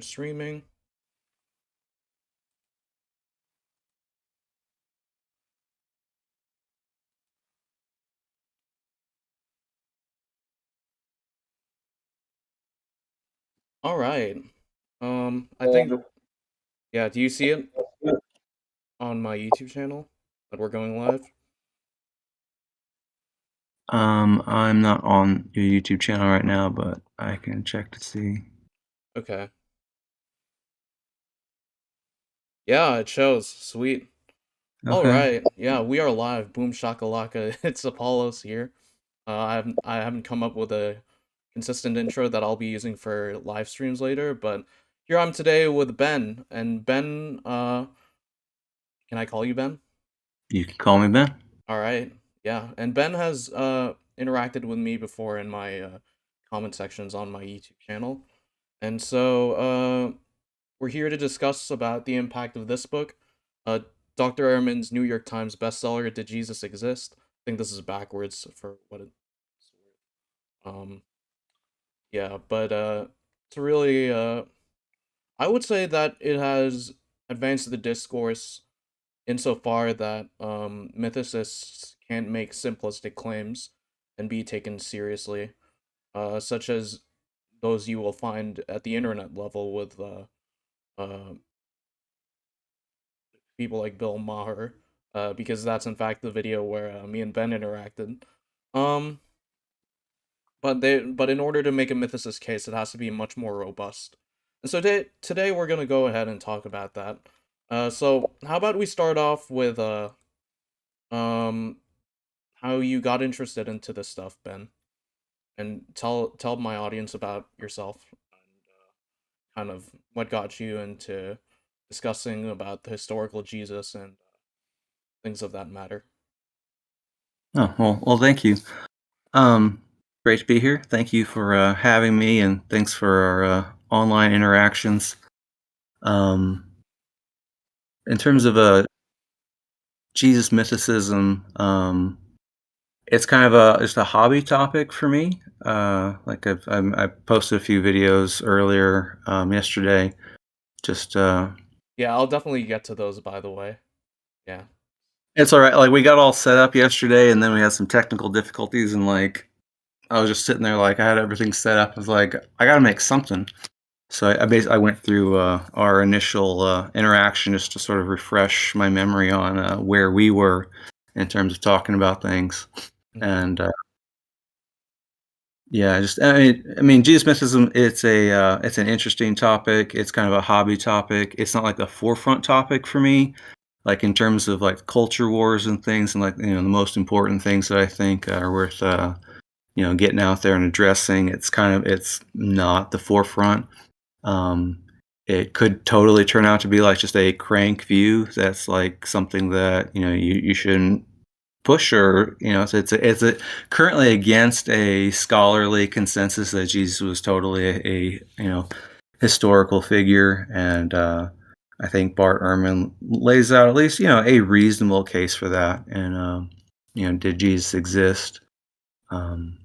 Streaming. All right. I think yeah, do you see it on my YouTube channel that we're going live? I'm not on your YouTube channel right now, but I can check to see. Okay. Yeah, it shows. Sweet. All Okay. right. Yeah, we are live. Boom shakalaka. It's Apollos here. I haven't come up with a consistent intro that I'll be using for live streams later, but here I'm today with Ben. And Ben, can I call you Ben? You can call me Ben. All right. Yeah, and Ben has interacted with me before in my comment sections on my YouTube channel. And so we're here to discuss about the impact of this book, uh Dr. Ehrman's New York Times bestseller Did Jesus Exist? I think this is backwards for what it's worth. Yeah, but to really I would say that it has advanced the discourse insofar that mythicists can't make simplistic claims and be taken seriously, such as those you will find at the internet level with uh, people like Bill Maher, because that's in fact the video where me and Ben interacted. Um, but in order to make a mythicist case, it has to be much more robust. And so today we're gonna go ahead and talk about that. So how about we start off with um how you got interested into this stuff, Ben, and tell my audience about yourself and kind of what got you into discussing about the historical Jesus and things of that matter. Oh, well, thank you. Um, Great to be here. Thank you for having me, and thanks for our online interactions. Um, in terms of Jesus mythicism, it's kind of just a hobby topic for me. Like I posted a few videos earlier yesterday. Just Yeah, I'll definitely get to those, by the way. Yeah. It's all right. Like, we got all set up yesterday, and then we had some technical difficulties, and, like, I was just sitting there, like, I had everything set up. I was like, "I gotta make something." So I went through, our initial, interaction just to sort of refresh my memory on, where we were in terms of talking about things, Mhm. and, yeah, just I mean, Jesus mysticism, it's an interesting topic. It's kind of a hobby topic. It's not, like, a forefront topic for me. Like, in terms of, like, culture wars and things and, like, the most important things that I think are worth, getting out there and addressing, it's not the forefront. Um, it could totally turn out to be, like, just a crank view that's, like, something that, you shouldn't push, or, it's currently against a scholarly consensus that Jesus was totally historical figure, and I think Bart Ehrman lays out at least a reasonable case for that. And did Jesus exist? Um,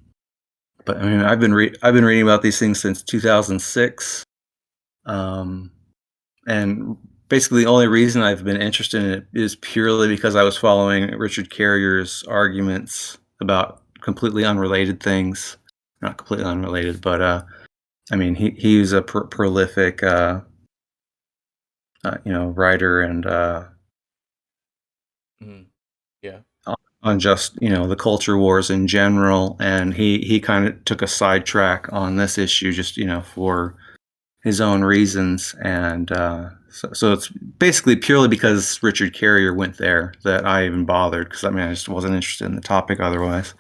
but I mean, I've been reading about these things since 2006, um, and basically the only reason I've been interested in it is purely because I was following Richard Carrier's arguments about completely unrelated things. Not completely unrelated, but I mean, he was a prolific writer, and Mhm. Yeah. on just the culture wars in general, and he kind of took a sidetrack on this issue just for his own reasons, and so it's basically purely because Richard Carrier went there that I even bothered, because I mean, I just wasn't interested in the topic otherwise.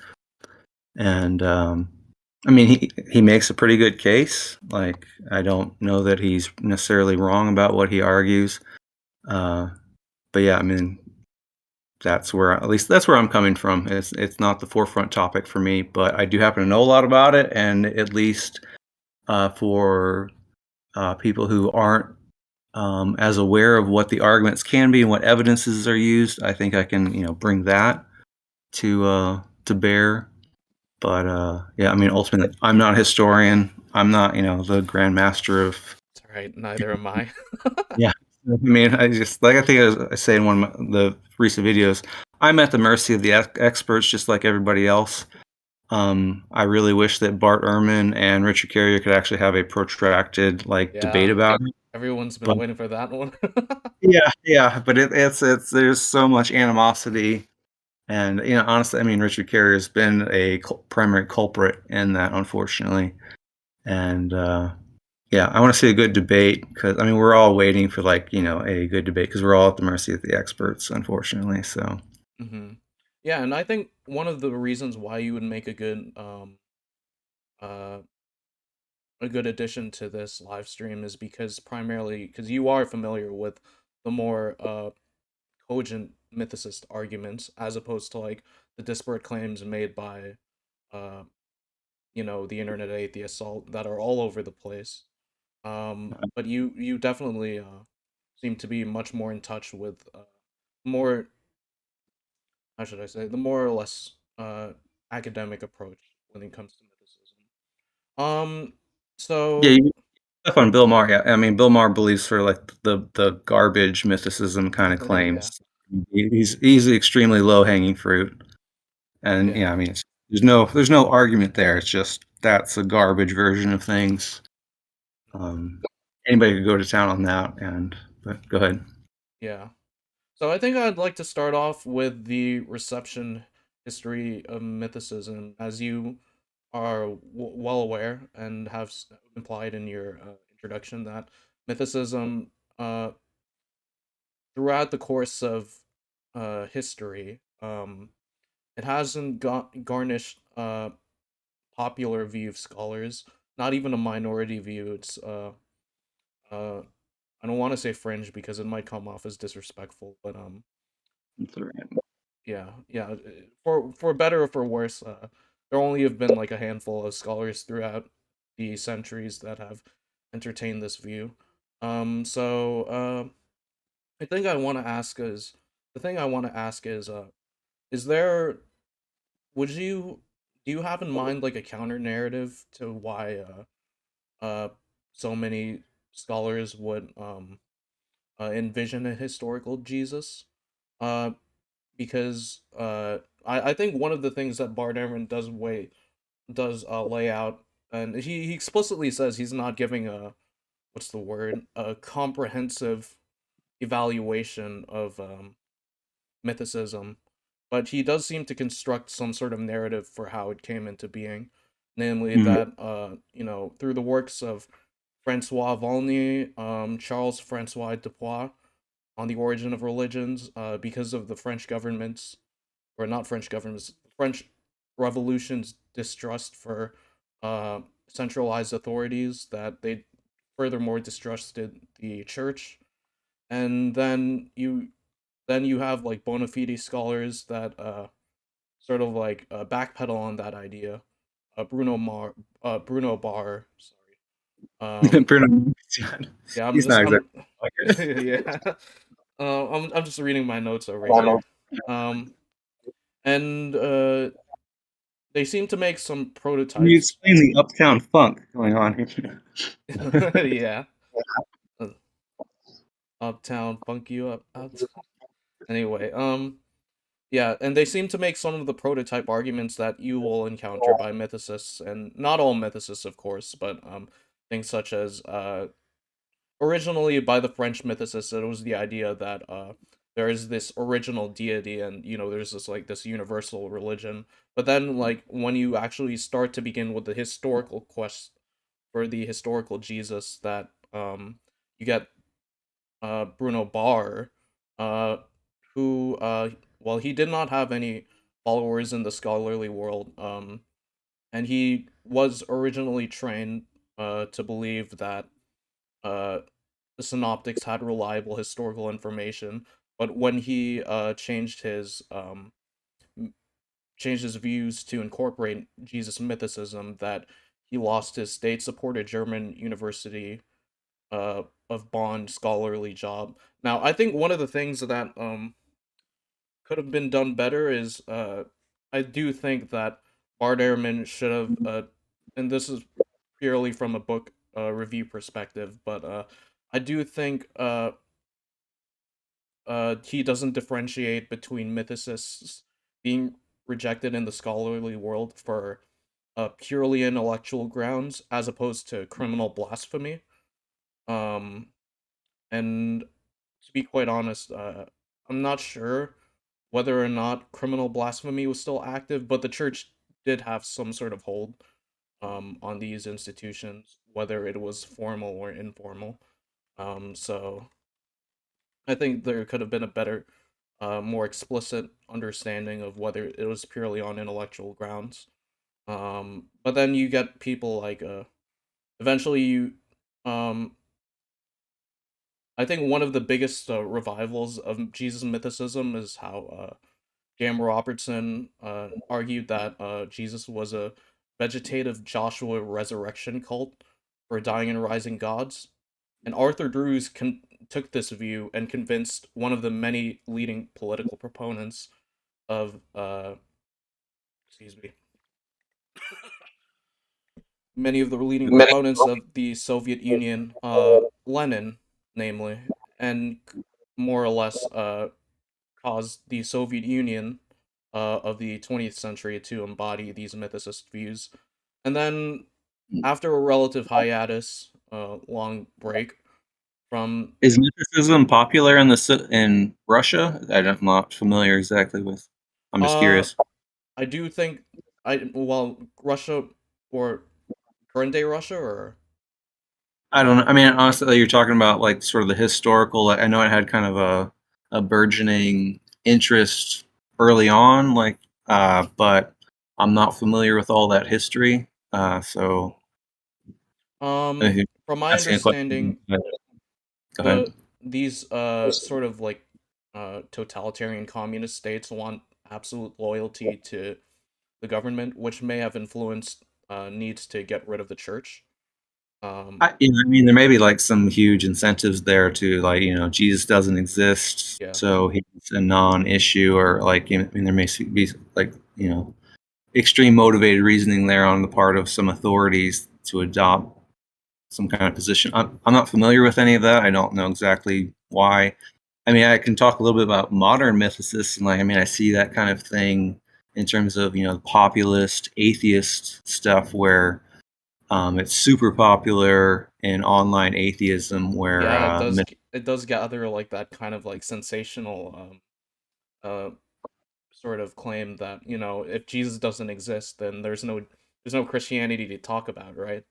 And I mean, he makes a pretty good case. Like, I don't know that he's necessarily wrong about what he argues, uh, but yeah, I mean, that's where, at least that's where I'm coming from. It's not the forefront topic for me, but I do happen to know a lot about it, and at least for people who aren't as aware of what the arguments can be and what evidences are used, I think I can bring that to bear. But yeah, I mean, ultimately, I'm not a historian. I'm not the grand master of Right, neither am I. Yeah. I mean, I think I say in one of the recent videos, I'm at the mercy of the experts just like everybody else. I really wish that Bart Ehrman and Richard Carrier could actually have a protracted, like, debate Yeah, about it, everyone's been but waiting for that one. yeah, yeah, but it's there's so much animosity, and, honestly, I mean, Richard Carrier's been a primary culprit in that, unfortunately, and, yeah, I wanna see a good debate because I mean, we're all waiting for, like, a good debate because 'cause we're all at the mercy of the experts, unfortunately, so Hmm. Yeah, and I think one of the reasons why you would make uh a good addition to this live stream is because primarily because you are familiar with the more cogent mythicist arguments as opposed to like the disparate claims made by uh the internet atheists all that are all over the place. But you definitely seem to be much more in touch with more, how should I say, the more or less academic approach when it comes to mythicism. Um, yeah, so you stuff on Bill Maher, yeah, I mean, Bill Maher believes for, like, the garbage mythicism kinda yeah, claims. He's extremely low-hanging fruit, and, yeah, yeah, I mean, there's no argument there, it's just that's a garbage version of things. Um, Anybody could go to town on that, but go ahead. yeah. So I think I'd like to start off with the reception history of mythicism, as you are well aware and have implied in your introduction that mythicism, uh, throughout the course of history, it hasn't garnished popular view of scholars, not even a minority view. It's uh, I don't want to say fringe because it might come off as disrespectful, but That's all right. yeah. For better or for worse, there only have been like a handful of scholars throughout the centuries that have entertained this view. So I think I want to ask is the thing I want to ask is there would you do you have in mind like a counter narrative to why so many scholars would envision a historical Jesus? Uh, because I think one of the things that Bart Ehrman does lay out, and he explicitly says he's not giving a what's the word, a comprehensive evaluation of mythicism, but he does seem to construct some sort of narrative for how it came into being, namely Mhm. that through the works of Francois Volney, Charles Francois Dupois on the origin of religions, because of the French government's, or not French government's, French Revolution's distrust for centralized authorities, that they furthermore distrusted the church, and then you have like bona fide scholars that sort of like backpedal on that idea. Bruno Barr, sorry. Bruno, Yeah, I'm he's just not I'm exactly like it. yeah. I'm just reading my notes over here. Um, and they seem to make some Can you prototypes. explain the uptown funk going on here? Yeah, uh, uptown funk you up. Anyway, yeah, and they seem to make some of the prototype arguments that you will encounter by mythicists, and not all mythicists, of course, but things such as originally by the French mythicists, it was the idea that there is this original deity, and there's this universal religion. But then, like when you actually start to begin with the historical quest for the historical Jesus, that you get Bruno Barr, uh, who well, he did not have any followers in the scholarly world, and he was originally trained to believe that uh, the synoptics had reliable historical information. But when he changed his views to incorporate Jesus mythicism, that he lost his state-supported German university of Bonn scholarly job. Now, I think one of the things that could have been done better is I do think that Bart Ehrman should have and this is purely from a book review perspective, but I do think he doesn't differentiate between mythicists being rejected in the scholarly world for purely intellectual grounds as opposed to criminal blasphemy. Um, and to be quite honest, I'm not sure whether or not criminal blasphemy was still active, but the church did have some sort of hold on these institutions, whether it was formal or informal. So I think there could have been a better, more explicit understanding of whether it was purely on intellectual grounds. But then you get people like eventually you I think one of the biggest revivals of Jesus mythicism is how Jam Robertson argued that Jesus was a vegetative Joshua resurrection cult for dying and rising gods. And Arthur Drews took this view and convinced one of the many leading political proponents of, excuse me, many of the leading proponents of the Soviet Union, Lenin, namely, and more or less caused the Soviet Union of the 20th century to embody these mythicist views. And then, after a relative hiatus, long break from, Is mythicism popular in in Russia? I'm not familiar exactly with. I'm just uh, curious. I do think well, Russia or current day Russia or I don't know. I mean, honestly, you're talking about like sort of the historical. I know it had kind of a burgeoning interest early on, like, but I'm not familiar with all that history. So if you're from my asking a question, understanding, go ahead. these sort of like totalitarian communist states want absolute loyalty to the government, which may have influenced needs to get rid of the church. Um, I mean, there may be like some huge incentives there to like, Jesus doesn't exist, yeah. so he's a non-issue, or like, I mean, there may be like, extreme motivated reasoning there on the part of some authorities to adopt some kind of position. I'm not familiar with any of that. I don't know exactly why. I mean, I can talk a little bit about modern mythicists, and like, I mean, I see that kind of thing in terms of populist atheist stuff where it's super popular in online atheism where Yeah, it does gather like that kind of like sensational uh sort of claim that, if Jesus doesn't exist, then there's no Christianity to talk about, right?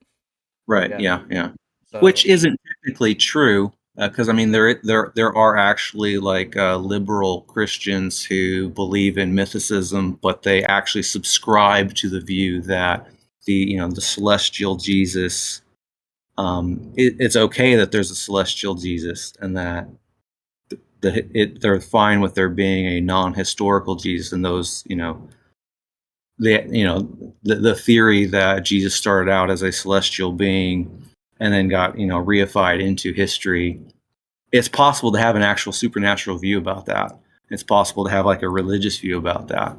right, Yeah. yeah, yeah, which So, isn't technically true, because I mean there are actually like liberal Christians who believe in mythicism, but they actually subscribe to the view that the celestial Jesus, it's okay that there's a celestial Jesus, and that they're fine with there being a non-historical Jesus, and those the theory that Jesus started out as a celestial being and then got reified into history. It's possible to have an actual supernatural view about that. It's possible to have like a religious view about that.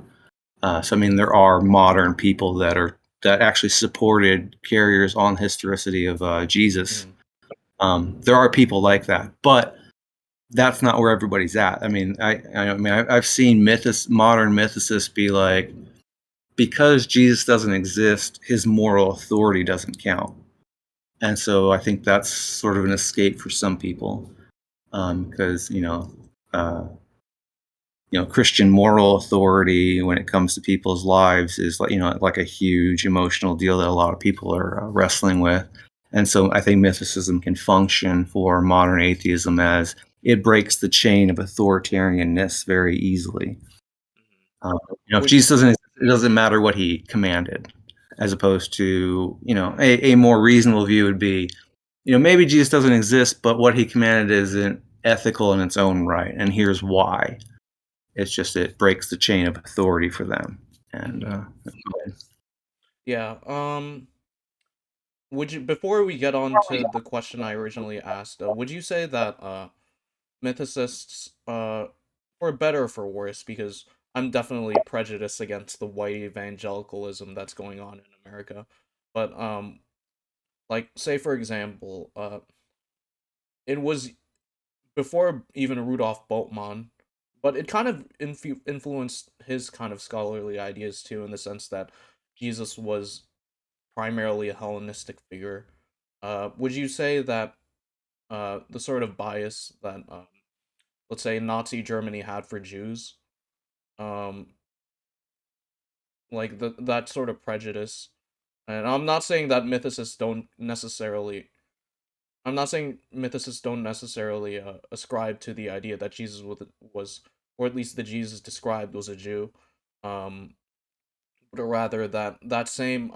So I mean, there are modern people that actually supported carriers on historicity of Jesus. mhm. There are people like that, but that's not where everybody's at. I mean, I've seen modern mythicists be like, because Jesus doesn't exist, his moral authority doesn't count. And so I think that's sort of an escape for some people, because uh, Christian moral authority when it comes to people's lives is like like a huge emotional deal that a lot of people are wrestling with. And so I think mythicism can function for modern atheism as it breaks the chain of authoritarianness very easily. Mhm. Um, if Would Jesus doesn't, it doesn't matter what he commanded, as opposed to a more reasonable view would be, maybe Jesus doesn't exist, but what he commanded isn't ethical in its own right, and here's why. It's just it breaks the chain of authority for them. And mhm. Yeah, would you before we get on to the question I originally asked, would you say that mythicists, for better or for worse, because I'm definitely prejudiced against the white evangelicalism that's going on in America, but like say for example, it was before even Rudolf Bultmann, but it kind of influenced his kind of scholarly ideas too, in the sense that Jesus was primarily a Hellenistic figure. Would you say that the sort of bias that let's say Nazi Germany had for Jews, um, like that sort of prejudice, and I'm not saying mythicists don't necessarily ascribe to the idea that Jesus was, or at least the Jesus described was a Jew, um, but rather that that same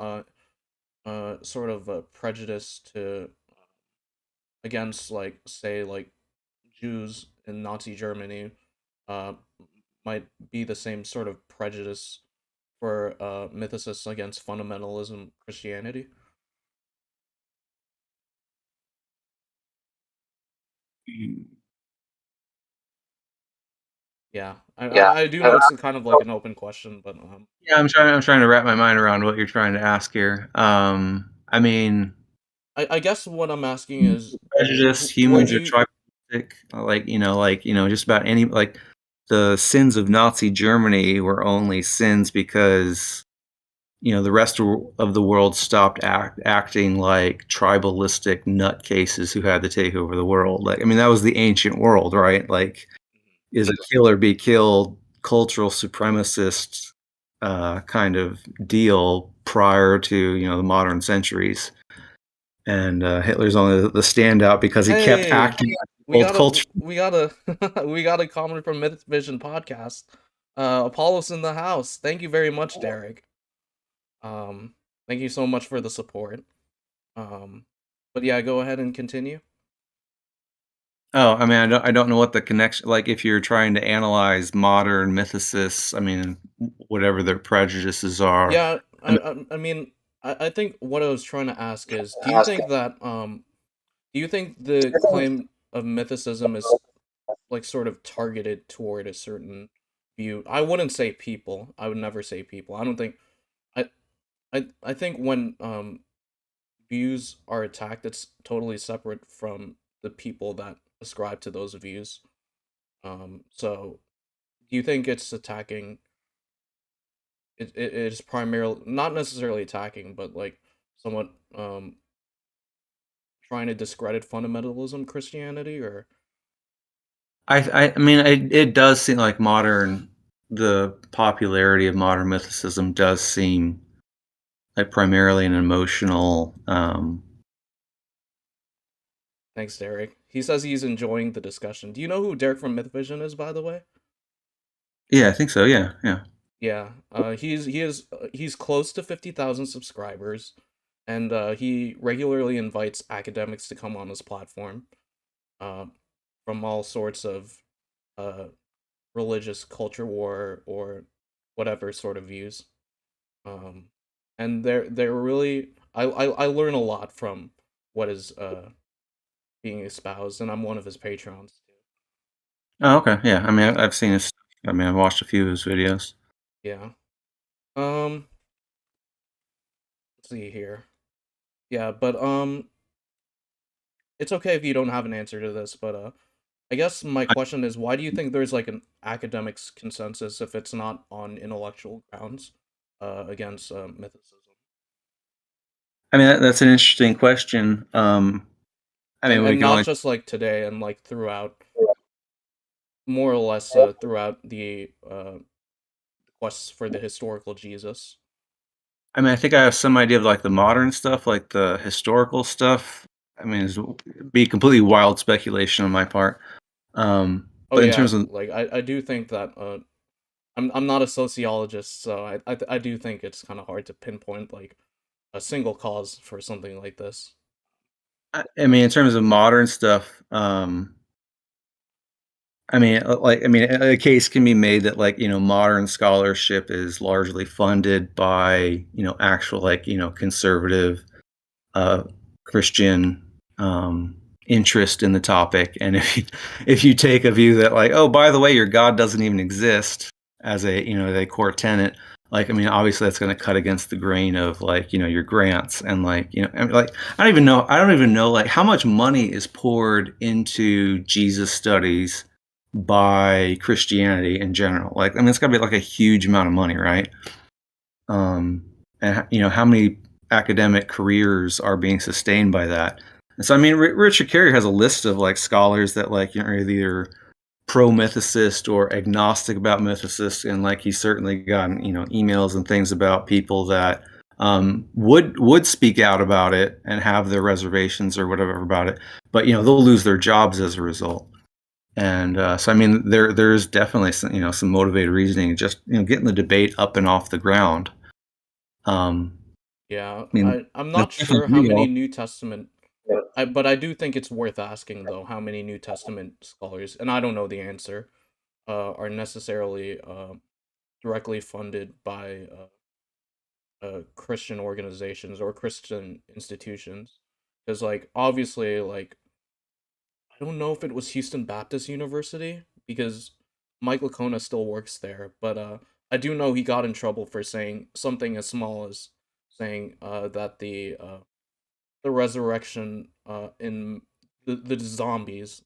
sort of prejudice to against like say like Jews in Nazi Germany uh, might be the same sort of prejudice for mythicists against fundamentalism Christianity. Mm. Yeah, Yeah. I do know it's kind of like an open question, but Yeah, I'm trying to wrap my mind around what you're trying to ask here. I mean, I guess what I'm asking is, prejudice, where humans do are you? tribalistic, just about any like the sins of Nazi Germany were only sins because the rest of the world stopped acting like tribalistic nutcases who had to take over the world. Like, I mean, that was the ancient world, right? Like, is a kill or be killed cultural supremacist kind of deal prior to the modern centuries. And Hitler's only the standout because he kept Hey, acting like the old culture. we gotta, we got a comment from Myth Vision podcast. Apollo's in the house. Thank you very much, Derek. Um, thank you so much for the support. Um, but yeah, go ahead and continue. Oh, I mean, I don't know what the connection, like, if you're trying to analyze modern mythicists, I mean, whatever their prejudices are. Yeah, I mean, I mean, I think what I was trying to ask is, do you think that do you think the claim of mythicism is like sort of targeted toward a certain view? I wouldn't say people. I would never say people. I don't think I I think when views are attacked, it's totally separate from the people that ascribe to those views. So do you think it's attacking? It is primarily not necessarily attacking, but like somewhat trying to discredit fundamentalism Christianity, or I mean, it does seem like the popularity of modern mythicism does seem like primarily an emotional. thanks, Derek. He says he's enjoying the discussion. Do you know who Derek from Mythvision is, by the way? Yeah, I think so. Yeah, yeah. Yeah, he's close to 50,000 subscribers, and he regularly invites academics to come on his platform, uh, from all sorts of uh, religious culture war or whatever sort of views. Um, and they're really I learn a lot from what is being espoused, and I'm one of his patrons too. Oh, okay. Yeah. I mean, I've seen his. I mean, I've watched a few of his videos. Yeah. Um. Let's see here. Yeah, but it's okay if you don't have an answer to this, but I guess my question is, why do you think there's like an academics consensus if it's not on intellectual grounds against mythicism? I mean, that's an interesting question. I mean, we And can not only. just like today and like throughout, more or less throughout the quests for the historical Jesus. I mean, I think I have some idea of like the modern stuff, like the historical stuff. I mean, it'd be completely wild speculation on my part. Oh But in yeah, terms of, like I do think that I'm not a sociologist, so I do think it's kind of hard to pinpoint like a single cause for something like this. I mean, in terms of modern stuff, I mean, a case can be made that like modern scholarship is largely funded by actual like conservative uh, Christian interest in the topic, and if you take a view that like, oh, by the way, your God doesn't even exist as a a core tenet, Like, I mean, obviously that's going to cut against the grain of like, your grants and like, I mean, like, I don't even know like how much money is poured into Jesus studies by Christianity in general. Like, I mean, it's got to be like a huge amount of money, right? Um, and how many academic careers are being sustained by that? And so, I mean, Richard Carey has a list of like scholars that like, are either pro-mythicist or agnostic about mythicists, and like he's certainly gotten emails and things about people that would speak out about it and have their reservations or whatever about it, but they'll lose their jobs as a result. And so I mean there's definitely some motivated reasoning, just getting the debate up and off the ground. um Yeah, I mean I'm that's not definitely sure how many real. New Testament but I do think it's worth asking though how many New Testament scholars, and I don't know the answer, are necessarily directly funded by Christian organizations or Christian institutions. Because like obviously like I don't know if it was Houston Baptist University because Mike Lacona still works there, but I do know he got in trouble for saying something as small as saying that the resurrection in the zombies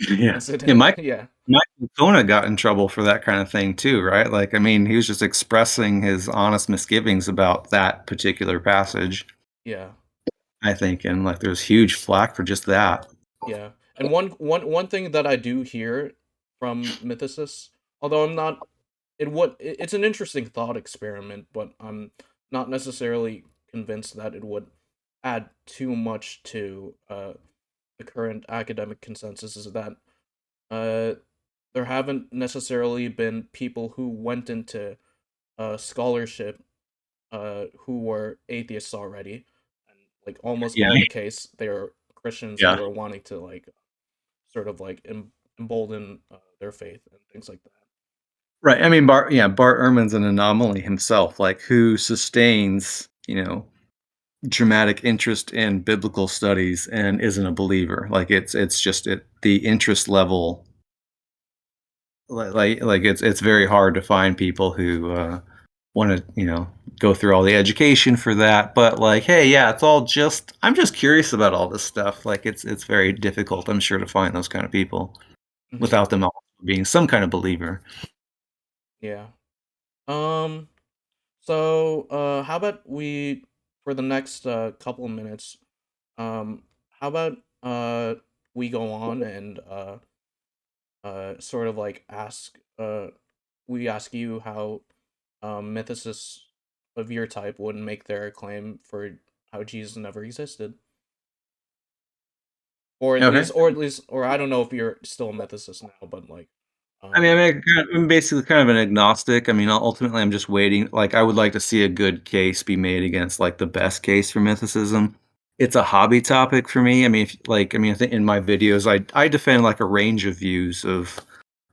Yeah. Yeah, incident. Mike Yeah, Mike Kona got in trouble for that kind of thing too, right? Like, I mean, he was just expressing his honest misgivings about that particular passage, yeah, I think, and like there's huge flack for just that. yeah. And one thing that I do hear from mythicists, although I'm not, it's an interesting thought experiment, but I'm not necessarily convinced that it would add too much to the current academic consensus. Is that uh, there haven't necessarily been people who went into scholarship who were atheists already, and like almost Yeah, all the case, they're Christians yeah. who are wanting to like sort of like embolden their faith and things like that. Right. I mean, Bart Ehrman's an anomaly himself, like who sustains, dramatic interest in biblical studies and isn't a believer. Like it's just the interest level. Like it's very hard to find people who want to go through all the education for that, but like, hey, yeah, it's all just I'm just curious about all this stuff. Like it's very difficult, I'm sure, to find those kind of people Hmm. without them all being some kind of believer. Yeah. Um. So, how about we for the next couple of minutes? How about we go on and sort of like ask we ask you how mythicists of your type would make their claim for how Jesus never existed, Okay. or I don't know if you're still a mythicist now, but like, I um, mean, I'm basically kind of an agnostic. I mean, ultimately, I'm just waiting. Like, I would like to see a good case be made against like the best case for mythicism. It's a hobby topic for me. I mean, I think in my videos, I defend like a range of views of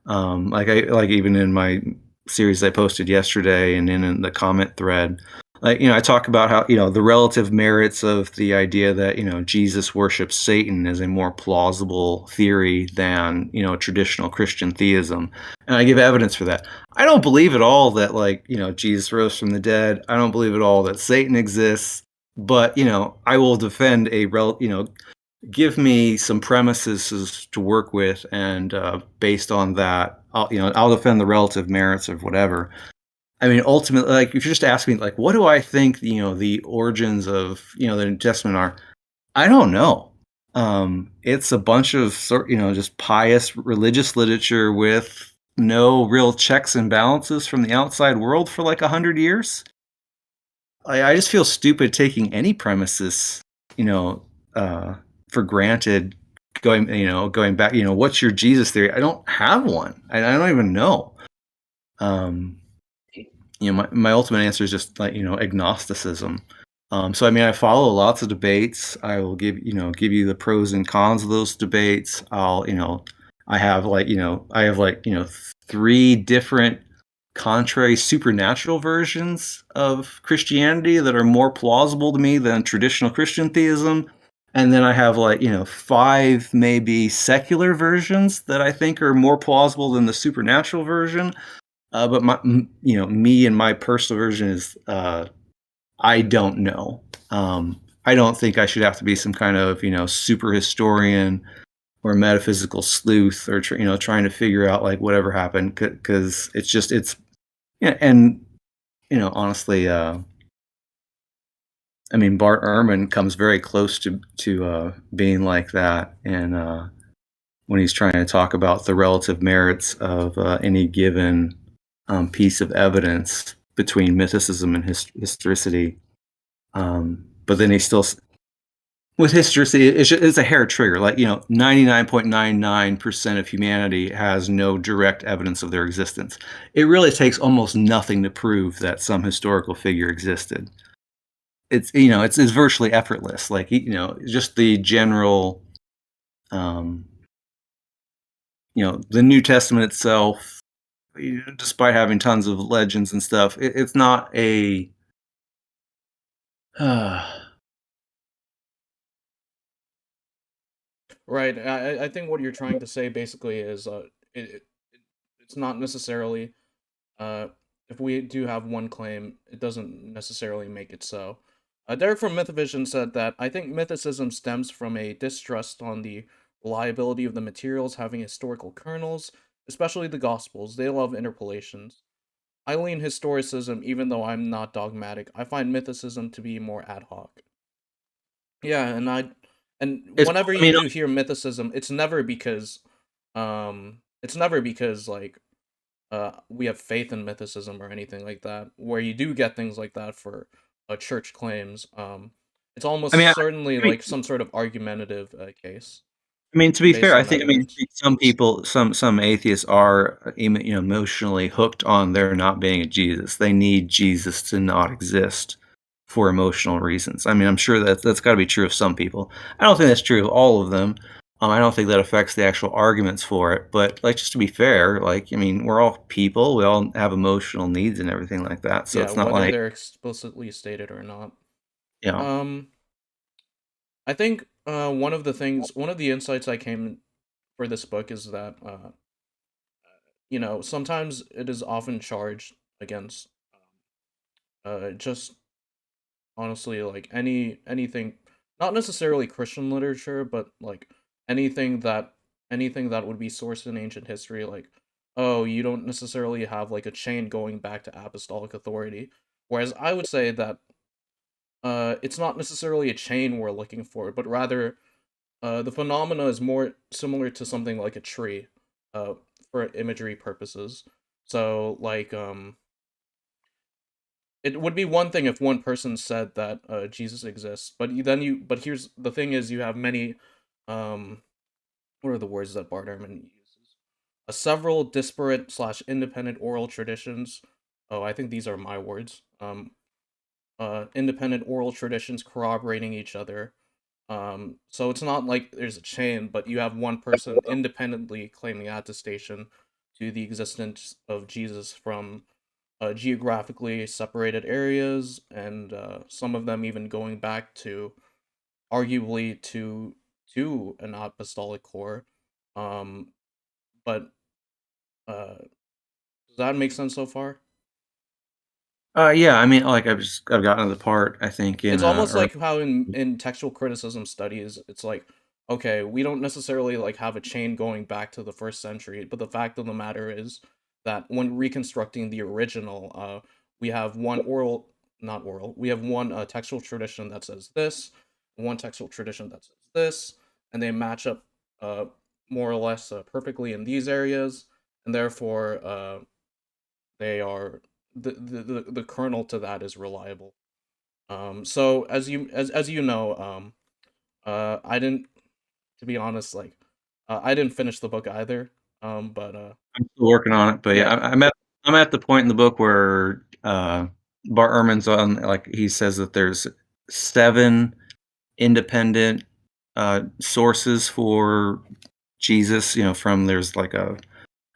like even in my series I posted yesterday and in the comment thread, like I talk about how the relative merits of the idea that Jesus worships Satan is a more plausible theory than traditional Christian theism, and I give evidence for that. I don't believe at all that like Jesus rose from the dead. I don't believe at all that Satan exists, but I will defend give me some premises to work with, and based on that, I'll defend the relative merits of whatever. I mean, ultimately, like if you're just asking me, like, what do I think, the origins of the New Testament are? I don't know. It's a bunch of just pious religious literature with no real checks and balances from the outside world for like 100 years. I just feel stupid taking any premises, you know, uh, for granted. Going back, what's your Jesus theory? I don't have one. I don't even know. Um, my ultimate answer is just like agnosticism. So I mean, I follow lots of debates. I will give you the pros and cons of those debates. I have like three different contrary supernatural versions of Christianity that are more plausible to me than traditional Christian theism. And then I have like, five maybe secular versions that I think are more plausible than the supernatural version. But me and my personal version is I don't know. I don't think I should have to be some kind of super historian or metaphysical sleuth or trying to figure out like whatever happened because it's yeah. And honestly, I mean, Bart Ehrman comes very close to being like that, and when he's trying to talk about the relative merits of any given piece of evidence between mythicism and historicity. But then he still, with historicity, it's a hair trigger. Like 99.99% of humanity has no direct evidence of their existence. It really takes almost nothing to prove that some historical figure existed. It's virtually effortless. Like just the general, um, the New Testament itself, despite having tons of legends and stuff, it's not a. Right. I think what you're trying to say basically is it's not necessarily uh if we do have one claim, it doesn't necessarily make it so. Derek from Mythovision said that I think mythicism stems from a distrust on the reliability of the materials having historical kernels, especially the Gospels. They love interpolations. I lean historicism, even though I'm not dogmatic. I find mythicism to be more ad hoc. Yeah, and It's whenever I you mean, do hear mythicism, it's never because like we have faith in mythicism or anything like that. Where you do get things like that for church claims, it's I mean, almost certainly I mean, like some sort of argumentative case to be fair, based I on think evidence. some people, some atheists are emotionally hooked on there not being a Jesus. They need Jesus to not exist for emotional reasons. I mean, I'm sure that's got to be true of some people. I don't think that's true of all of them. I don't think that affects the actual arguments for it. But like, just to be fair, like, I mean, we're all people. We all have emotional needs and everything like that. So Yeah, it's not whether like they're explicitly stated or not. you know. Um, I think one of the insights I came for this book is that sometimes it is often charged against just honestly like anything, not necessarily Christian literature, but like anything that anything that would be sourced in ancient history, like, oh, you don't necessarily have like a chain going back to apostolic authority. Whereas I would say that it's not necessarily a chain we're looking for, but rather the phenomena is more similar to something like a tree, uh, for imagery purposes. So like it would be one thing if one person said that Jesus exists, but but here's the thing: is you have many, um, what are the words that Bart Ehrman uses? Several disparate slash independent oral traditions. Oh, I think these are my words. Independent oral traditions corroborating each other. So it's not like there's a chain, but you have one person independently claiming attestation to the existence of Jesus from geographically separated areas, and some of them even going back to arguably to an apostolic core. Um, but does that make sense so far? Yeah, I mean, like I've gotten to the part I think in It's almost early. like how in textual criticism studies, it's like, okay, we don't necessarily like have a chain going back to the first century, but the fact of the matter is that when reconstructing the original, we have one oral, not oral, we have one textual tradition that says this, one textual tradition that says this, and they match up uh more or less perfectly in these areas, and therefore they are the kernel to that is reliable. So as you know, I didn't, to be honest, like, I didn't finish the book either. But I'm still working on it, but yeah, yeah, I'm at the point in the book where Bart Ehrman's on. Like he says that there's 7 independent sources for Jesus. From there's like a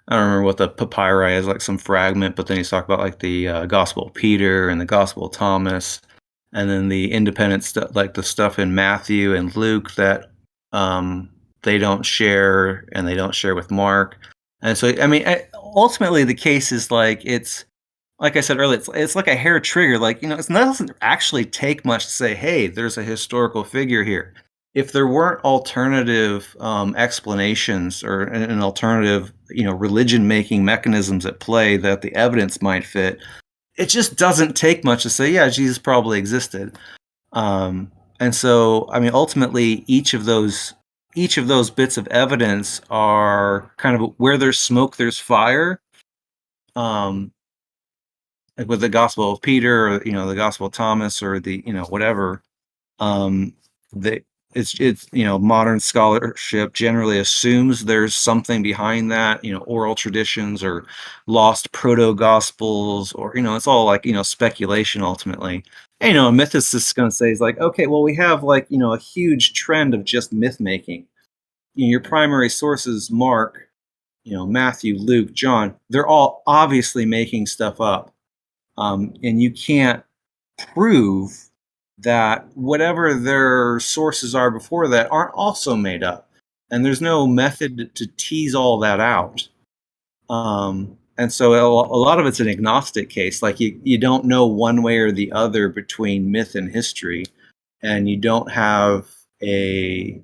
I don't remember what the papyri is, like some fragment, but then he's talking about like the Gospel of Peter and the Gospel of Thomas, and then the independent stuff, like the stuff in Matthew and Luke that um, they don't share and they don't share with Mark. And so, I mean, ultimately the case is like it's like I said earlier, it's like a hair trigger. Like, it doesn't actually take much to say, hey, there's a historical figure here. If there weren't alternative explanations or an alternative, religion making mechanisms at play that the evidence might fit, it just doesn't take much to say, yeah, Jesus probably existed. Um, and so, I mean, ultimately, each of those bits of evidence are kind of where there's smoke, there's fire. Mhm. Um, like with the Gospel of Peter, or the Gospel of Thomas, or the whatever. Um, the it's modern scholarship generally assumes there's something behind that, oral traditions or lost proto gospels, or it's all like speculation ultimately. And, a mythicist is going to say is like, okay, well, we have like a huge trend of just myth making. Your primary sources, Mark, Matthew, Luke, John, they're all obviously making stuff up, and you can't prove that whatever their sources are before that aren't also made up. And there's no method to tease all that out. And so a lot of it's an agnostic case. Like you don't know one way or the other between myth and history. And you don't have a,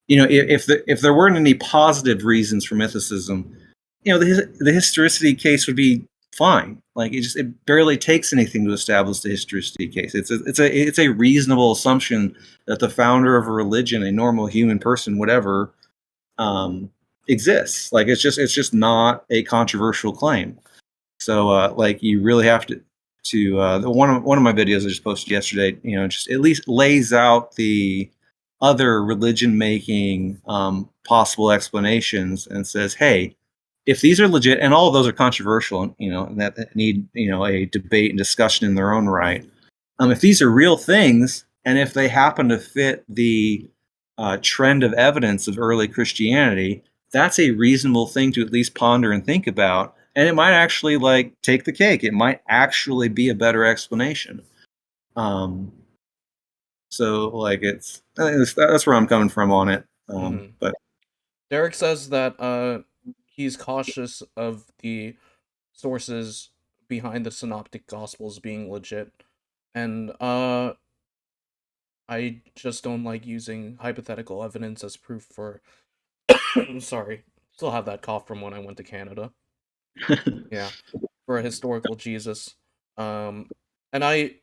if there weren't any positive reasons for mythicism, the historicity case would be fine. Like it barely takes anything to establish the historicity case. It's a reasonable assumption that the founder of a religion, a normal human person, whatever, um, exists. Like it's just not a controversial claim. So like you really have to one of my videos I just posted yesterday, just at least lays out the other religion making possible explanations and says, hey, if these are legit, and all of those are controversial, and that need a debate and discussion in their own right. If these are real things, and if they happen to fit the trend of evidence of early Christianity, that's a reasonable thing to at least ponder and think about. And it might actually like take the cake. It might actually be a better explanation. Um, so like that's where I'm coming from on it. Mhm. But Derek says that he's cautious of the sources behind the synoptic gospels being legit. And I just don't like using hypothetical evidence as proof for I'm sorry. Still have that cough from when I went to Canada. Yeah, for a historical Jesus. Um and I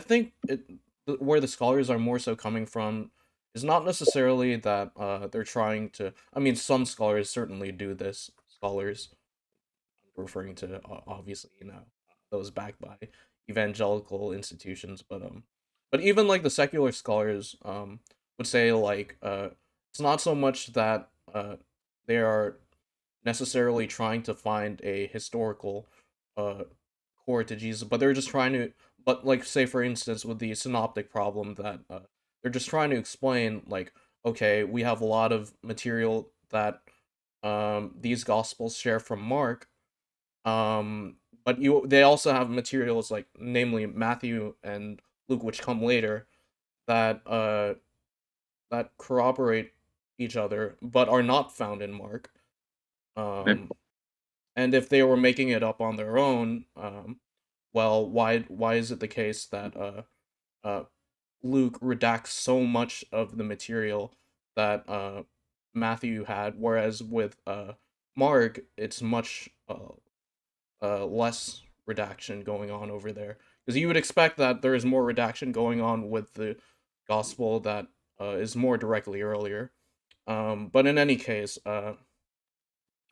think where the scholars are more so coming from is not necessarily that they're trying to, I mean some scholars certainly do this. Scholars referring to obviously, those backed by evangelical institutions, but even like the secular scholars would say like it's not so much that they are necessarily trying to find a historical uh core to Jesus, but they're just trying to, but like say for instance with the synoptic problem that they're just trying to explain like, okay, we have a lot of material that these gospels share from Mark, um, but they also have materials like namely Matthew and Luke, which come later, that that corroborate each other but are not found in Mark. Um, and if they were making it up on their own, well, why is it the case that uh Luke redacts so much of the material that Matthew had, whereas with Mark it's much less redaction going on over there, because you would expect that there is more redaction going on with the gospel that is more directly earlier. But in any case, I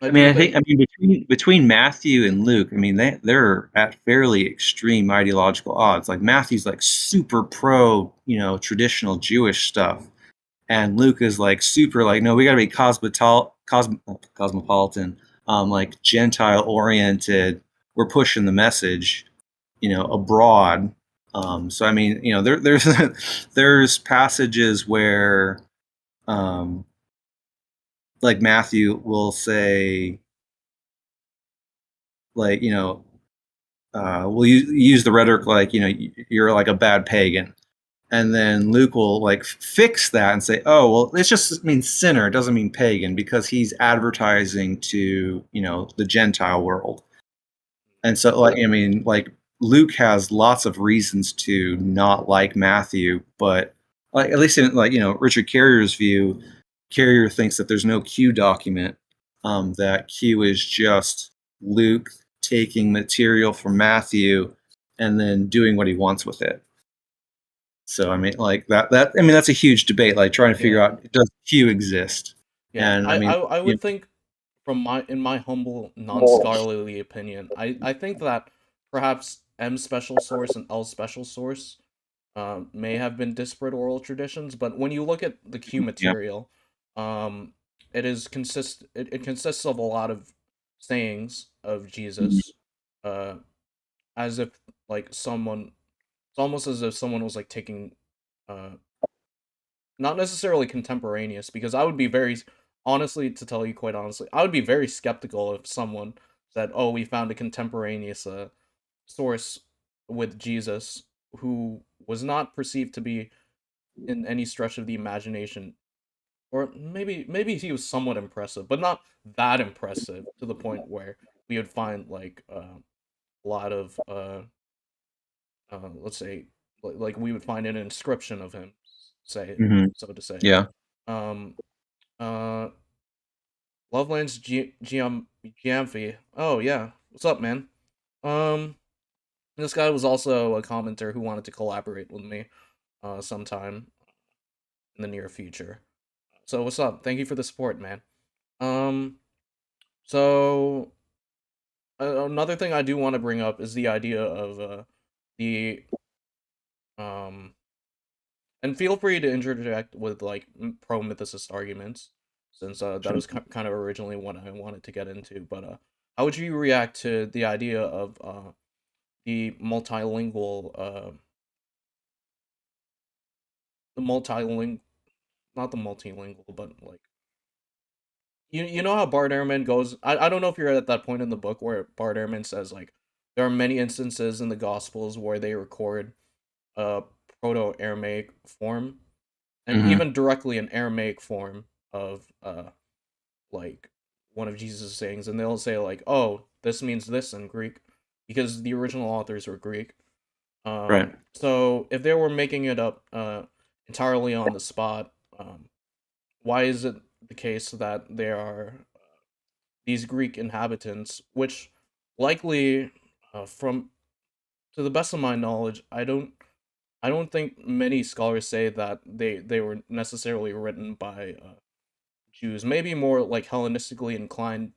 I mean, do I think think. I mean between Matthew and Luke, I mean they're at fairly extreme ideological odds. Like Matthew's like super pro, traditional Jewish stuff, and Luke is like super like, no, we got to be cosmopolitan, like Gentile oriented. We're pushing the message, abroad. So I mean, there's there's passages where, um, like Matthew will say, like, we'll use the rhetoric like, you're like a bad pagan. and then Luke will like fix that and say, "Oh, well, it just means sinner. It doesn't mean pagan because he's advertising to the Gentile world." And so, like, I mean, like Luke has lots of reasons to not like Matthew, but like at least in like Richard Carrier's view, Carrier thinks that there's no Q document. That Q is just Luke taking material from Matthew and then doing what he wants with it. So I mean, like that I mean, that's a huge debate. Like trying to figure Yeah, out, does Q exist? yeah. And I I mean, I, I you would think from my in my humble non-scholarly opinion, I think that perhaps M special source and L special source may have been disparate oral traditions, but when you look at the Q yeah, material, it consists of a lot of sayings of mhm, Jesus, uh, as if like someone it's almost as if someone was like taking uh not necessarily contemporaneous, because I would be very honestly, to tell you quite honestly, I would be very skeptical if someone said, "Oh, we found a contemporaneous source with Jesus who was not perceived to be in any stretch of the imagination, or maybe he was somewhat impressive, but not that impressive to the point where we would find like a lot of let's say like we would find an inscription of him, say mhm, so to say. yeah, Um, uh, Loveland's Giamfi. Oh yeah, what's up, man? Um, this guy was also a commenter who wanted to collaborate with me sometime in the near future. So what's up? Thank you for the support, man. Um, so another thing I do want to bring up is the idea of the um, and feel free to interject with like pro mythicist arguments, since that sure. was kind of originally what I wanted to get into. But how would you react to the idea of the multilingual, not the multilingual, but like you know how Bart Ehrman goes. I don't know if you're at that point in the book where Bart Ehrman says like there are many instances in the Gospels where they record a Proto Aramaic form, and Mhm, even directly an Aramaic form of like one of Jesus' sayings, and they'll say like, "Oh, this means this in Greek," because the original authors were Greek. right. So if they were making it up entirely on the spot, why is it the case that there are these Greek inhabitants, which likely, from to the best of my knowledge, I don't think many scholars say that they were necessarily written by Jews. Maybe more like Hellenistically inclined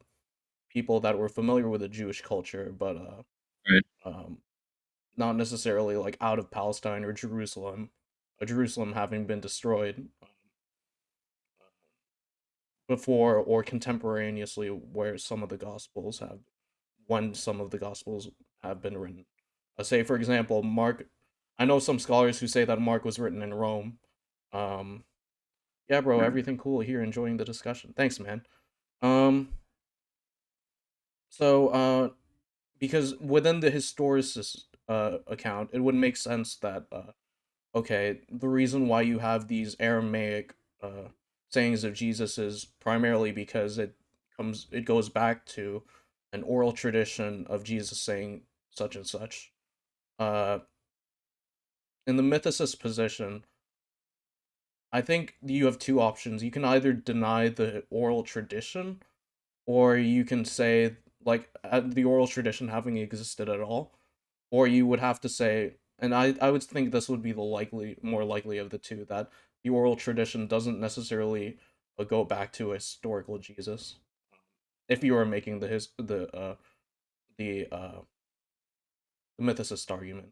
people that were familiar with the Jewish culture, but Right. um, not necessarily like out of Palestine or Jerusalem. Jerusalem having been destroyed before or contemporaneously, where some of the Gospels have when some of the Gospels have been written. Say, for example, Mark. I know some scholars who say that Mark was written in Rome. Um, yeah, bro, Right. everything cool here. Enjoying the discussion. Thanks, man. Um, so because within the historicist account, it would make sense that okay, the reason why you have these Aramaic sayings of Jesus is primarily because it goes back to an oral tradition of Jesus saying such and such. Uh, in the mythicist position, I think you have two options. You can either deny the oral tradition, or you can say like the oral tradition having existed at all, or you would have to say, and I would think this would be the more likely of the two, that the oral tradition doesn't necessarily go back to a historical Jesus. If you are making the the mythicist argument,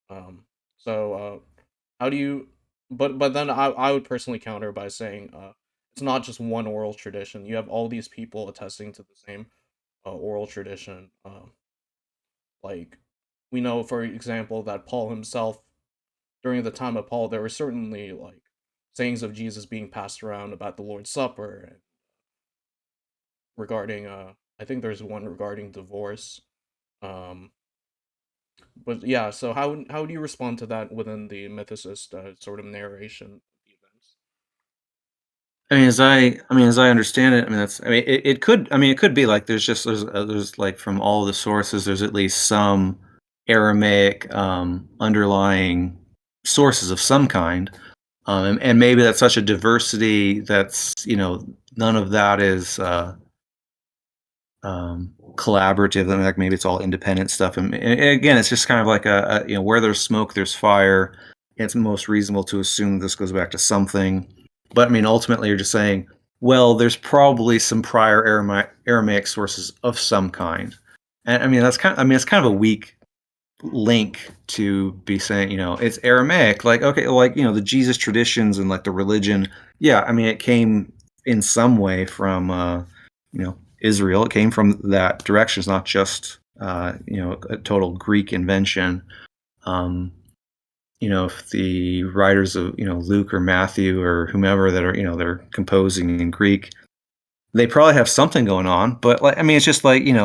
um, so how do you? But then I would personally counter by saying it's not just one oral tradition. You have all these people attesting to the same oral tradition. Like we know, for example, that Paul himself, during the time of Paul, there were certainly like sayings of Jesus being passed around about the Lord's Supper and regarding I think there's one regarding divorce. Um But yeah, so how do you respond to that within the mythicist sort of narration of the events? As I understand it, it could, it could be like there's like from all the sources, there's at least some Aramaic underlying sources of some kind, and maybe that's such a diversity that's none of that is collaborative. I mean, like maybe it's all independent stuff, and again, it's just kind of like where there's smoke, there's fire. It's most reasonable to assume this goes back to something, but I mean, ultimately, you're just saying, well, there's probably some prior Aramaic sources of some kind, and I mean it's kind of a weak link to be saying, it's Aramaic. Like, okay, like, the Jesus traditions and like the religion. Yeah, I mean, it came in some way from, Israel. It came from that direction. It's not just, a total Greek invention. Um, if the writers of, Luke or Matthew or whomever that are, they're composing in Greek, they probably have something going on, but, like, it's just like, in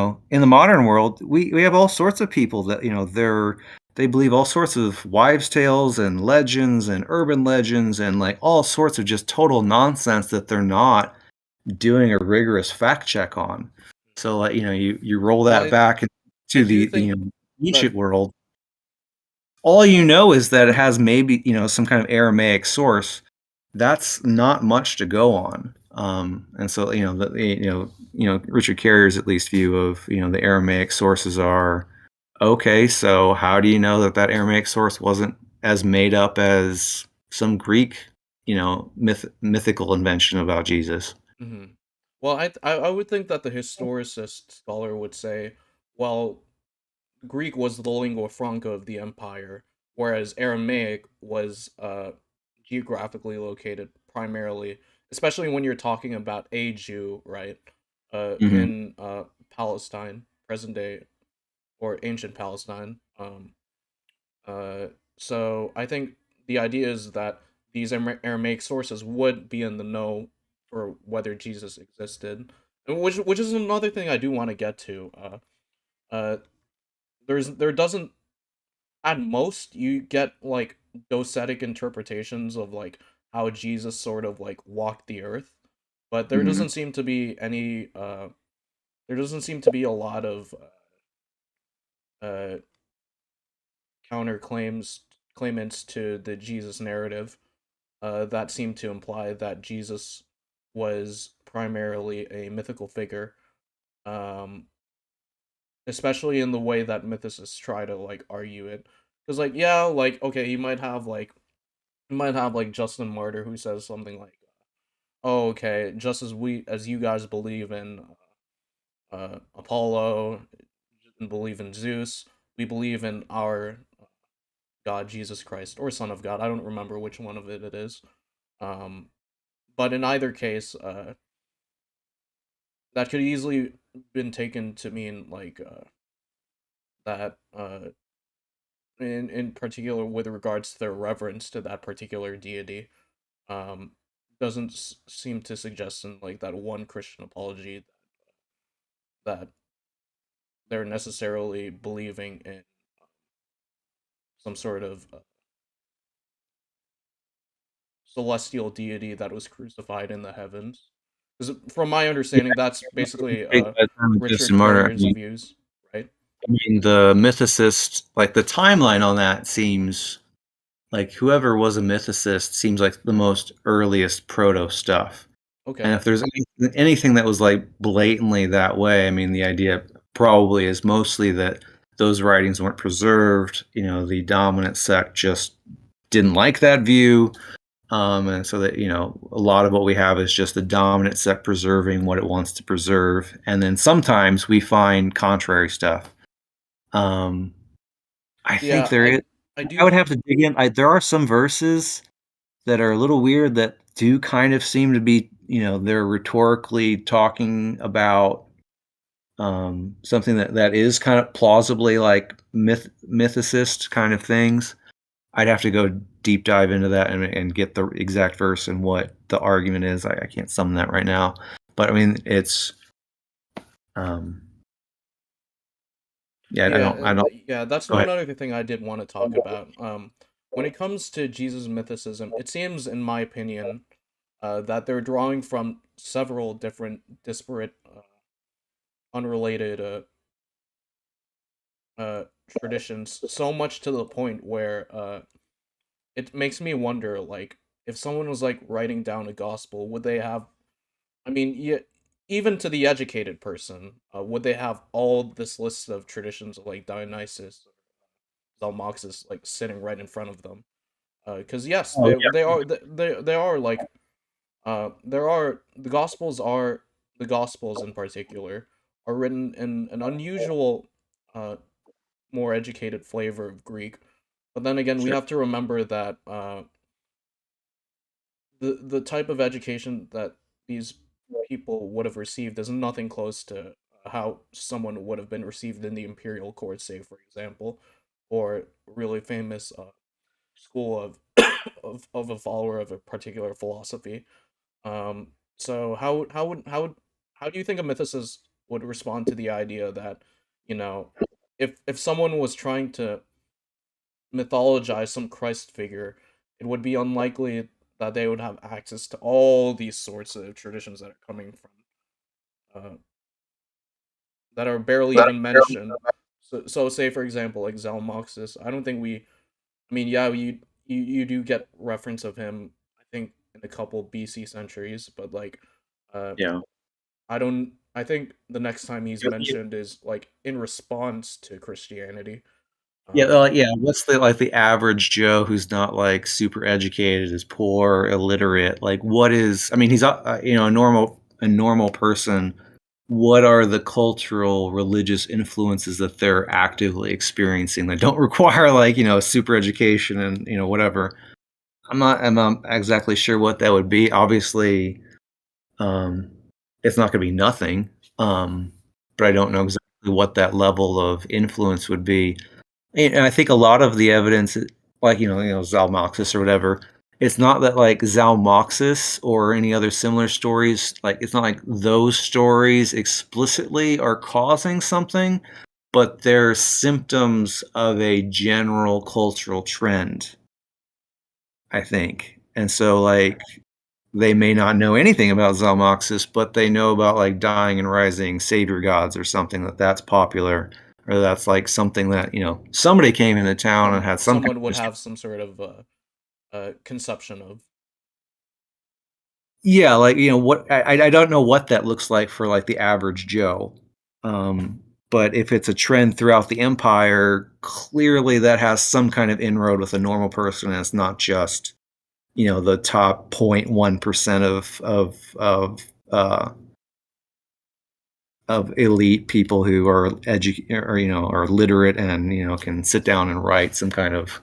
the modern world, we have all sorts of people that, they believe all sorts of wives' tales and legends and urban legends and, like, all sorts of just total nonsense that they're not doing a rigorous fact check on. So, like, you roll Well, that back I into do the, think that ancient world, all you know is that it has maybe, some kind of Aramaic source. That's not much to go on. And so, Richard Carrier's at least view of, the Aramaic sources are okay. So how do you know that that Aramaic source wasn't as made up as some Greek, mythical invention about Jesus? mhm. Well, I would think that the historicist scholar would say, well, Greek was the lingua franca of the empire, whereas Aramaic was geographically located primarily, especially when you're talking about a Jew, right? Hmm. In Palestine, present day or ancient Palestine. Uh, so I think the idea is that these Aramaic sources would be in the know for whether Jesus existed, and which is another thing I do want to get to. Uh, there doesn't at most you get like docetic interpretations of like how Jesus sort of like walked the earth, but there Hmm. doesn't seem to be any there doesn't seem to be a lot of uh counterclaims claimants to the Jesus narrative that seem to imply that Jesus was primarily a mythical figure, um, especially in the way that mythicists try to like argue it. Because like yeah, like okay, you might have like Justin Martyr who says something like, "Oh, okay, just as you guys believe in Apollo and believe in Zeus, we believe in our God Jesus Christ or Son of God. I don't remember which one of it is. Um, but in either case, that could easily been taken to mean like that in particular with regards to their reverence to that particular deity. Um, doesn't seem to suggest in like that one Christian apology that they're necessarily believing in some sort of celestial deity that was crucified in the heavens. Because from my Yeah, understanding, that's basically by the time of Richard Justin Martyr, Carrier's views, right? the mythicist, like the timeline on that seems like whoever was a mythicist seems like the most earliest proto stuff. And Okay. if there's anything that was like blatantly that way, the idea probably is mostly that those writings weren't preserved. The dominant sect just didn't like that view. And so that, a lot of what we have is just the dominant sect preserving what it wants to preserve. And then sometimes we find contrary stuff. Um, I think Yeah, there is. I I do. would have to dig in. There are some verses that are a little weird that do kind of seem to be, they're rhetorically talking about something that is kind of plausibly like mythicist kind of things. I'd have to go deep dive into that and get the exact verse and what the argument is. I can't summon that right now, but it's um, Yeah, Yeah, I don't. yeah, that's Go ahead. one other thing I did want to talk about. When it comes to Jesus mythicism, it seems, in my opinion, that they're drawing from several different, disparate, unrelated uh, traditions. So much to the point where it makes me wonder, like, if someone was like writing down a gospel, would they have? I mean, yeah, even to the educated person, would they have all this list of traditions of like Dionysus, Zalmoxis, like sitting right in front of them? Because yes, Oh they are like there are the gospels in particular are written in an unusual, uh, more educated flavor of Greek. But then again, we sure. have to remember that the type of education that these people would have received is nothing close to how someone would have been received in the imperial court, say for example, or really famous school of of a follower of a particular philosophy. So how do you think a mythicist would respond to the idea that, you know, if someone was trying to mythologize some Christ figure, it would be unlikely that they would have access to all these sorts of traditions that are coming from uh, that are barely even mentioned. So say for example, like Zalmoxis. I don't think we. I mean, yeah, you do get reference of him. I think in a couple BC centuries, but like, uh, Yeah. I don't. I think the next time he's Yeah. mentioned is like in response to Christianity. Yeah, Um, yeah. What's the like the average Joe who's not like super educated, is poor, illiterate? Like, what is? I mean, he's a normal person. What are the cultural, religious influences that they're actively experiencing that don't require like super education and whatever? I'm not exactly sure what that would be. Obviously, um, it's not going to be nothing. Um, but I don't know mhm, exactly what that level of influence would be. And I think a lot of the evidence, like, Zalmoxis or whatever, it's not that, like, Zalmoxis or any other similar stories, like, it's not like those stories explicitly are causing something, but they're symptoms of a general cultural trend, I think. And so, like, they may not know anything about Zalmoxis, but they know about, like, dying and rising savior gods or something that's popular, or that's, like, something that, somebody came into town and had some kind someone would of have some sort of conception of. yeah, like, what I don't know what that looks like for, like, the average Joe, but if it's a trend throughout the empire, clearly that has some kind of inroad with a normal person, and it's not just, the top 0.1% of elite people who are or are literate and can sit down and write some kind of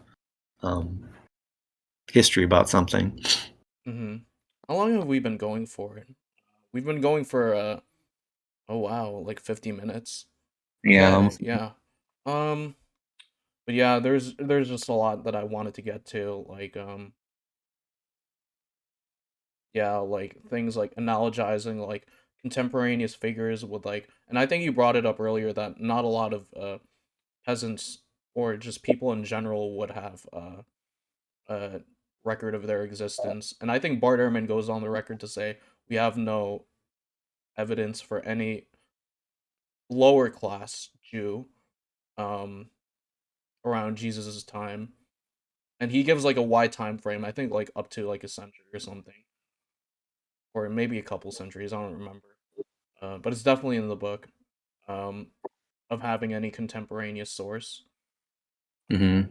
um, history about something. Hmm. How long have we been going for? We've been going for oh wow, like 50 minutes. Yeah, Okay, yeah. Um, but yeah, there's just a lot that I wanted to get to, like yeah, like things like analogizing like contemporaneous figures with like, and I think you brought it up earlier that not a lot of peasants or just people in general would have a record of their existence. And I think Bart Ehrman goes on the record to say we have no evidence for any lower class Jew um around Jesus's time. And he gives like a wide time frame, I think like up to like a century or something. Or maybe a couple centuries, I don't remember. But it's definitely in the book. Um of having any contemporaneous source. hmm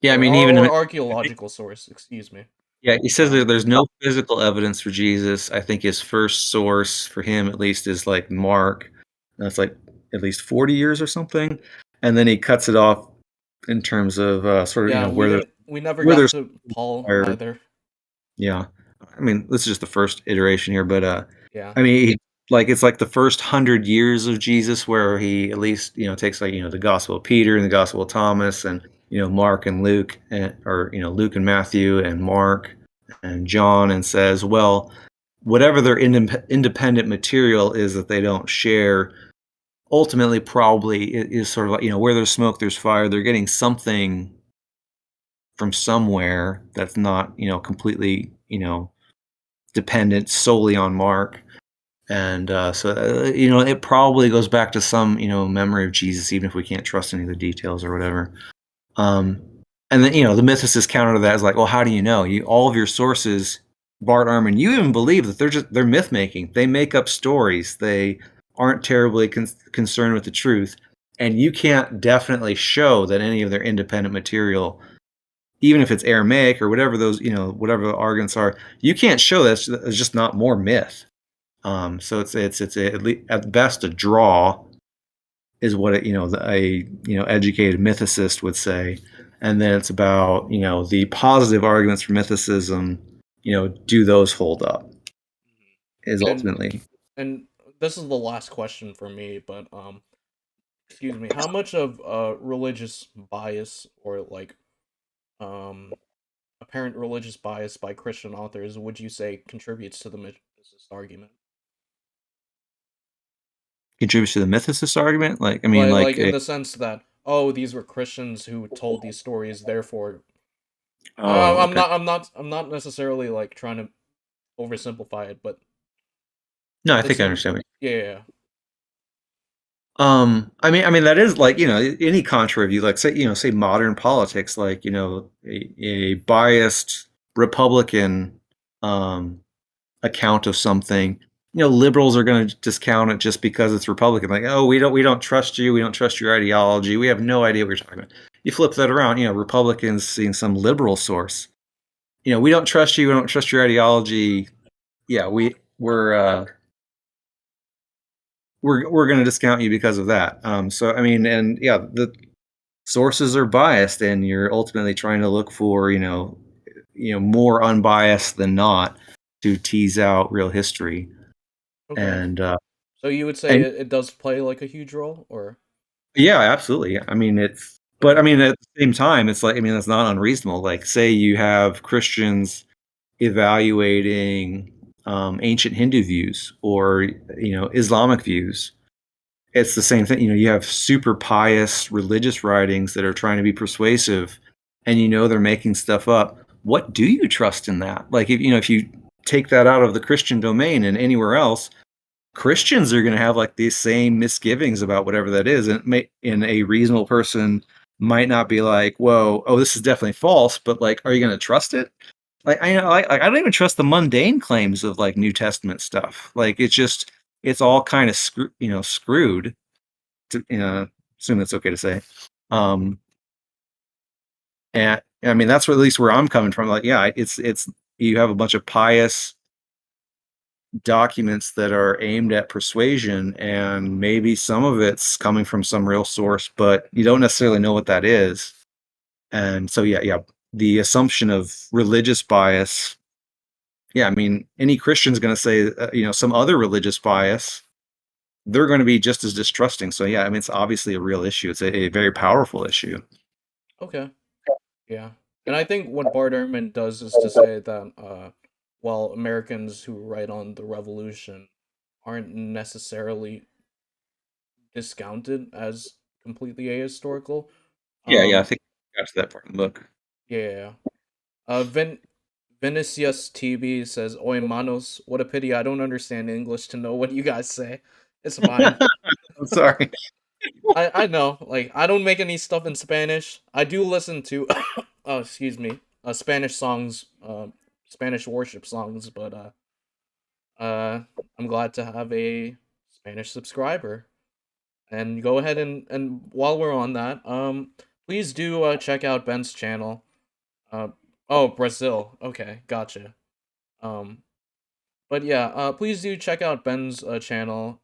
yeah. I Or mean, or, even or archaeological source, excuse me. yeah, he says that Um there's no physical evidence for Jesus. I think his first source for him, at least, is like Mark. That's like at least 40 years or something, and then he cuts it off in terms of sort of yeah, we never where got there's to Paul fire. either. Yeah. I mean, this is just the first iteration here, but, Yeah. I mean, like, it's like the first 100 years of Jesus where he at least, takes, like, the Gospel of Peter and the Gospel of Thomas and, Mark and Luke or, Luke and Matthew and Mark and John and says, well, whatever their independent material is that they don't share, ultimately probably is sort of like, where there's smoke, there's fire. They're getting something from somewhere that's not, completely, dependent solely on Mark. And it probably goes back to some, memory of Jesus, even if we can't trust any of the details or whatever. Um, and then, the mythicist counter to that is like, well, how do you know? All of your sources, Bart Ehrman, you even believe that they're myth making. They make up stories. They aren't terribly concerned with the truth, and you can't definitely show that any of their independent material, even if it's Aramaic or whatever those, whatever the arguments are, you can't show that it's just not more myth. So it's at best a draw is what educated mythicist would say, and then it's about the positive arguments for mythicism. Do those hold up? Is And ultimately and this is the last question for me, but excuse me, how much of religious bias or like um apparent religious bias by Christian authors would you say contributes to the mythicist argument? contributes to the mythicist argument. Like I mean, Like in the sense that, oh, these were Christians who told these stories, therefore oh, okay. I'm not necessarily like trying to oversimplify it, but No, I it think I seems, understand. yeah, yeah, yeah. I mean that is like any contrary view, like say modern politics, like a biased Republican um account of something, liberals are going to discount it just because it's Republican. Like, oh, we don't trust you. We don't trust your ideology. We have no idea what you're talking about. You flip that around, Republicans seeing some liberal source. We don't trust you. We don't trust your ideology. Yeah, we're going to discount you because of that. So I mean, and yeah, the sources are biased, and you're ultimately trying to look for more unbiased than not to tease out real history. Okay. And So you would say and it does play like a huge role, or yeah, absolutely. I mean, but I okay, mean, at the same time, it's like, I mean, that's not unreasonable. Like, say you have Christians evaluating ancient Hindu views or, Islamic views. It's the same thing. You have super pious religious writings that are trying to be persuasive, and they're making stuff up. What do you trust in that? Like, if you take that out of the Christian domain and anywhere else, Christians are going to have like these same misgivings about whatever that is, and and a reasonable person might not be like, "Whoa, oh, this is definitely false," but like, are you going to trust it? Like, I don't even trust the mundane claims of like New Testament stuff. Like, it's all kind of screwed. To, assume that's okay to say. Um, and I mean, that's what, at least where I'm coming from. Like, yeah, it's you have a bunch of pious documents that are aimed at persuasion, and maybe some of it's coming from some real source, but you don't necessarily know what that is. And so yeah, the assumption of religious bias, yeah, I mean, any Christian's going to say some other religious bias, they're going to be just as distrusting. So yeah, I mean, it's obviously a real issue. It's a very powerful issue. okay, yeah. And I think what Bart Ehrman does is to say that while Americans who write on the revolution aren't necessarily discounted as completely ahistorical, Yeah, I um, think I got to that part of the book. yeah, yeah, yeah. Vinicius TB says, "Oye manos, what a pity I don't understand English to know what you guys say." It's fine. I'm sorry. I know, like I don't make any stuff in Spanish. I do listen to, oh excuse me, Spanish songs, Spanish worship songs, but uh, I'm glad to have a Spanish subscriber. And go ahead and while we're on that, please do check out Ben's channel. Uh, oh Brazil, okay, gotcha. Um, But yeah, please do check out Ben's channel.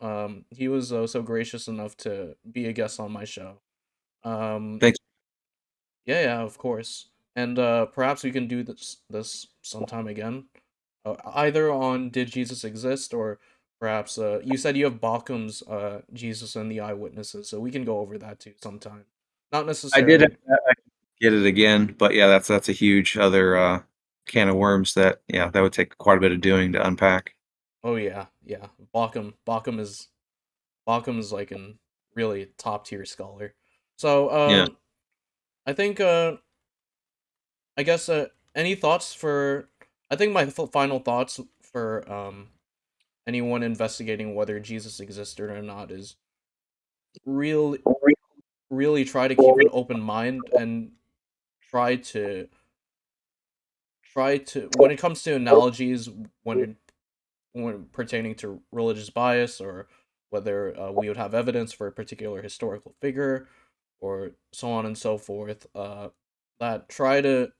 He was so gracious enough to be a guest on my show. Um, Thanks. yeah, yeah, of course. And perhaps we can do this sometime again. Either on Did Jesus Exist, or perhaps you said you have Baucham's Jesus and the Eyewitnesses, so we can go over that too sometime. Not I did necessarily. get it again, but yeah, that's a huge other can of worms that yeah, that would take quite a bit of doing to unpack. Oh yeah, yeah. Baucham is like an really top tier scholar. So Yeah. I think I guess any thoughts for I think my final thoughts for anyone investigating whether Jesus existed or not is really really try to keep an open mind and try to when it comes to analogies when pertaining to religious bias or whether we would have evidence for a particular historical figure or so on and so forth, that try to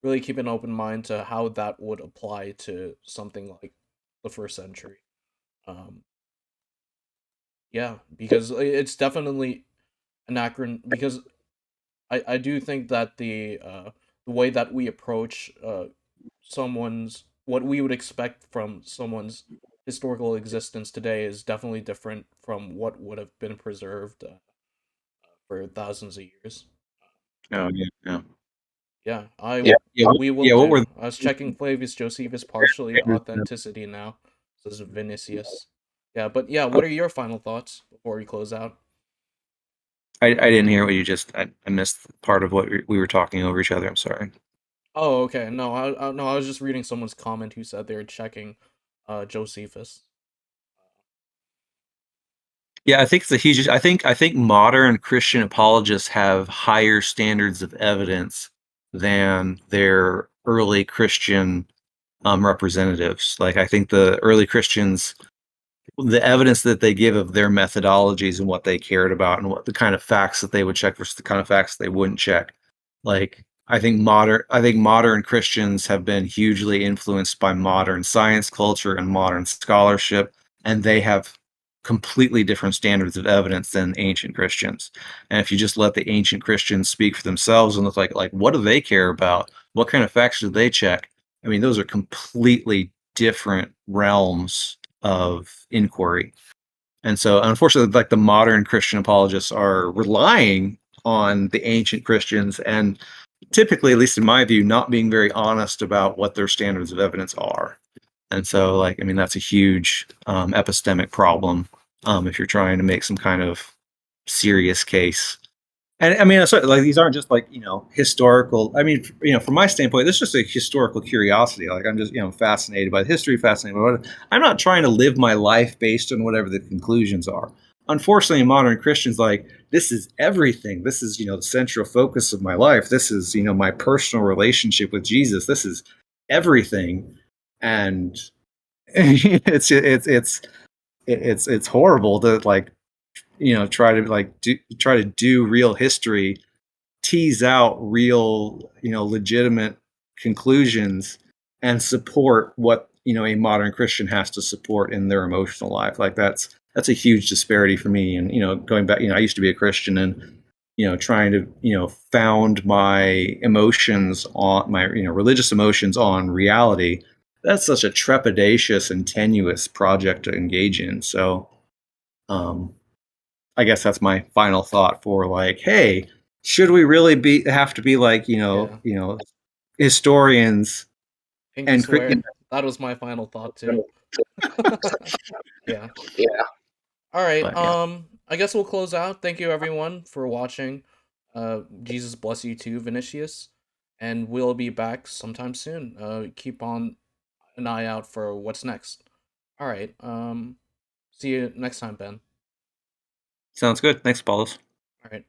really keep an open mind to how that would apply to something like the first century. Um, yeah, because it's definitely anachron. Because I do think that the way that we approach someone's what we would expect from someone's historical existence today is definitely different from what would have been preserved for thousands of years. Oh, yeah, yeah. Yeah, Yeah, yeah, we will yeah, what were do. I was checking Flavius Josephus partially authenticity now. This is Vinicius. Yeah, but yeah, what are your final thoughts before we close out? I didn't hear what you just I missed part of what we were talking over each other, I'm sorry. Oh, okay. No, no, I was just reading someone's comment who said they were checking Josephus. Yeah, I think it's a huge I think modern Christian apologists have higher standards of evidence than their early Christian, representatives. Like, I think the early Christians, the evidence that they give of their methodologies and what they cared about and what the kind of facts that they would check versus the kind of facts they wouldn't check. Like, I think modern Christians have been hugely influenced by modern science culture and modern scholarship, and they have completely different standards of evidence than ancient Christians. And if you just let the ancient Christians speak for themselves and look like what do they care about? What kind of facts do they check? I mean, those are completely different realms of inquiry. And so, unfortunately, like the modern Christian apologists are relying on the ancient Christians and typically, at least in my view, not being very honest about what their standards of evidence are. And so, like, I mean, that's a huge epistemic problem if you're trying to make some kind of serious case. And I mean, so, like, these aren't just like historical. I mean, from my standpoint, this is just a historical curiosity. Like, I'm just fascinated by the history, fascinated by what. I'm not trying to live my life based on whatever the conclusions are. Unfortunately, modern Christians like this is everything. This is the central focus of my life. This is my personal relationship with Jesus. This is everything, and it's horrible to like try to try to do real history, tease out real legitimate conclusions and support what a modern Christian has to support in their emotional life. Like that's a huge disparity for me. And going back, I used to be a Christian, and trying to found my emotions on my religious emotions on reality. That's such a trepidatious and tenuous project to engage in. So um I guess that's my final thought for like, hey, should we really be have to be like, Yeah, historians pinky and swear. That was my final thought too. Yeah. yeah. All right. But yeah, I guess we'll close out. Thank you everyone for watching. Jesus bless you too, Vinicius. And we'll be back sometime soon. Keep on an eye out for what's next. All right. See you next time, Ben. sounds good. Thanks, Paulos. All right.